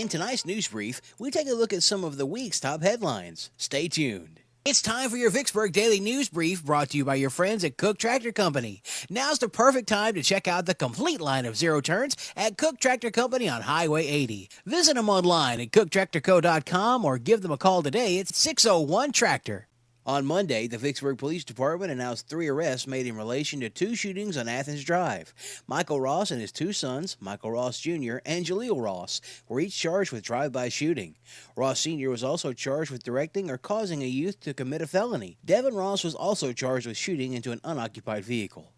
In tonight's news brief, we take a look at some of the week's top headlines. Stay tuned. It's time for your Vicksburg Daily News Brief, brought to you by your friends at Cook Tractor Company. Now's the perfect time to check out the complete line of zero turns at Cook Tractor Company on Highway 80. Visit them online at cooktractorco.com or give them a call today at 601-TRACTOR. On Monday, the Vicksburg Police Department announced 3 arrests made in relation to 2 shootings on Athens Drive. Michael Ross and his 2 sons, Michael Ross Jr. and Jaleel Ross, were each charged with drive-by shooting. Ross Sr. was also charged with directing or causing a youth to commit a felony. Devin Ross was also charged with shooting into an unoccupied vehicle.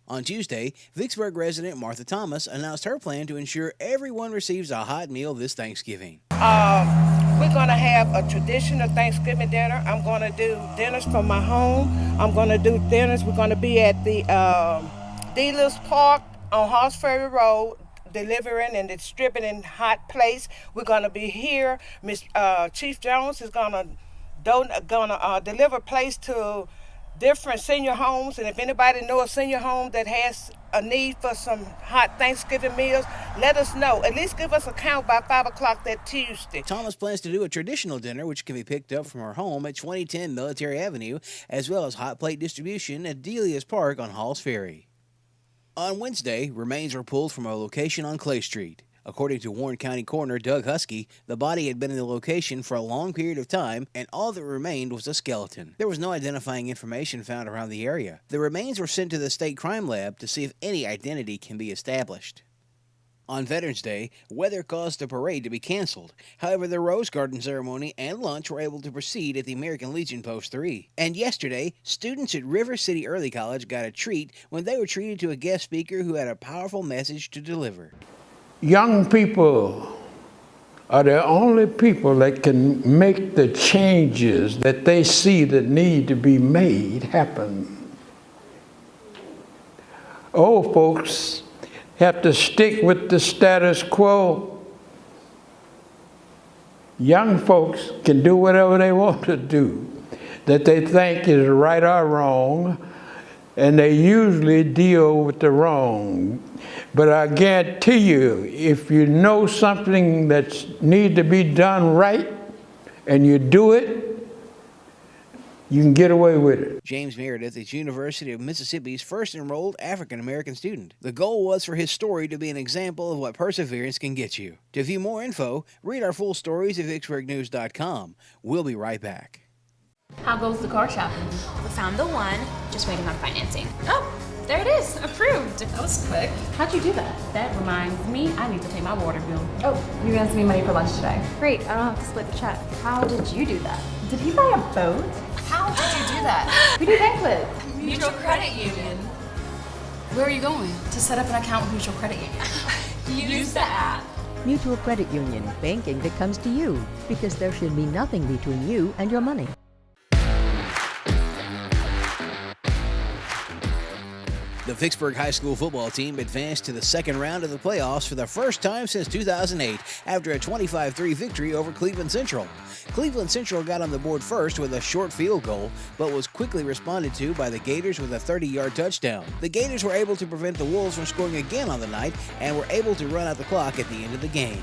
On Tuesday, Vicksburg resident Martha Thomas announced her plan to ensure everyone receives a hot meal this Thanksgiving. We're going to have a traditional Thanksgiving dinner. I'm going to do dinners from my home. I'm going to do dinners. We're going to be at the Dealers Park on Horse Ferry Road, delivering and distributing hot plates. We're going to be here. Chief Jones is going to deliver plates to different senior homes, and if anybody knows a senior home that has a need for some hot Thanksgiving meals, let us know. At least give us a count by 5 o'clock that Tuesday. Thomas plans to do a traditional dinner, which can be picked up from her home at 2010 Military Avenue, as well as hot plate distribution at Delia's Park on Halls Ferry. On Wednesday, remains were pulled from a location on Clay Street. According to Warren County Coroner Doug Husky, the body had been in the location for a long period of time, and all that remained was a skeleton. There was no identifying information found around the area. The remains were sent to the state crime lab to see if any identity can be established. On Veterans Day, weather caused the parade to be canceled. However, the Rose Garden ceremony and lunch were able to proceed at the American Legion Post 3. And yesterday, students at River City Early College got a treat when they were treated to a guest speaker who had a powerful message to deliver. Young people are the only people that can make the changes that they see that need to be made happen. Old folks have to stick with the status quo. Young folks can do whatever they want to do, that they think is right or wrong, and they usually deal with the wrong. But I guarantee you, if you know something that needs to be done right and you do it, you can get away with it. James Meredith is University of Mississippi's first enrolled African-American student. The goal was for his story to be an example of what perseverance can get you. To view more info, read our full stories at VicksburgNews.com. We'll be right back. How goes the car shopping? We found the one, just waiting on financing. Oh, there it is, approved. That was quick. How'd you do that? That reminds me, I need to pay my water bill. Oh, you're gonna send me money for lunch today. Great, I don't have to split the check. How did you do that? Did he buy a boat? How did you do that? Who do you bank with? Mutual Credit Union. Where are you going? To set up an account with Mutual Credit Union. Use the app. Mutual Credit Union, banking that comes to you, because there should be nothing between you and your money. The Vicksburg High School football team advanced to the second round of the playoffs for the first time since 2008 after a 25-3 victory over Cleveland Central. Cleveland Central got on the board first with a short field goal, but was quickly responded to by the Gators with a 30-yard touchdown. The Gators were able to prevent the Wolves from scoring again on the night and were able to run out the clock at the end of the game.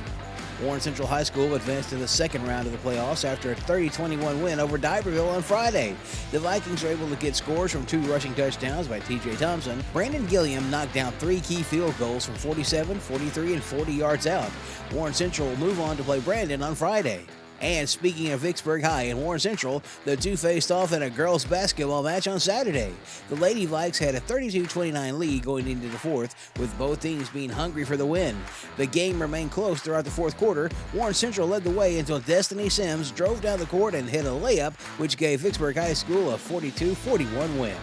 Warren Central High School advanced to the second round of the playoffs after a 30-21 win over Driveby on Friday. The Vikings were able to get scores from 2 rushing touchdowns by T.J. Thompson. Brandon Gilliam knocked down 3 key field goals from 47, 43, and 40 yards out. Warren Central will move on to play Brandon on Friday. And speaking of Vicksburg High and Warren Central, the two faced off in a girls' basketball match on Saturday. The Lady Vikes had a 32-29 lead going into the fourth, with both teams being hungry for the win. The game remained close throughout the fourth quarter. Warren Central led the way until Destiny Sims drove down the court and hit a layup, which gave Vicksburg High School a 42-41 win.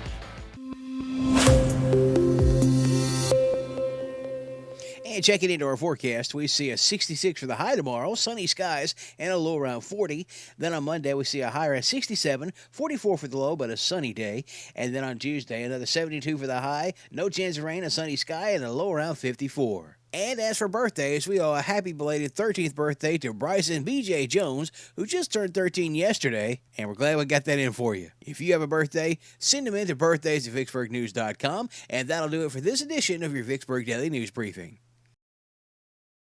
And checking into our forecast, we see a 66 for the high tomorrow, sunny skies, and a low around 40. Then on Monday, we see a high around 67, 44 for the low, but a sunny day. And then on Tuesday, another 72 for the high, no chance of rain, a sunny sky, and a low around 54. And as for birthdays, we owe a happy belated 13th birthday to Bryson B.J. Jones, who just turned 13 yesterday, and we're glad we got that in for you. If you have a birthday, send them in to birthdays@VicksburgNews.com, and that'll do it for this edition of your Vicksburg Daily News Briefing.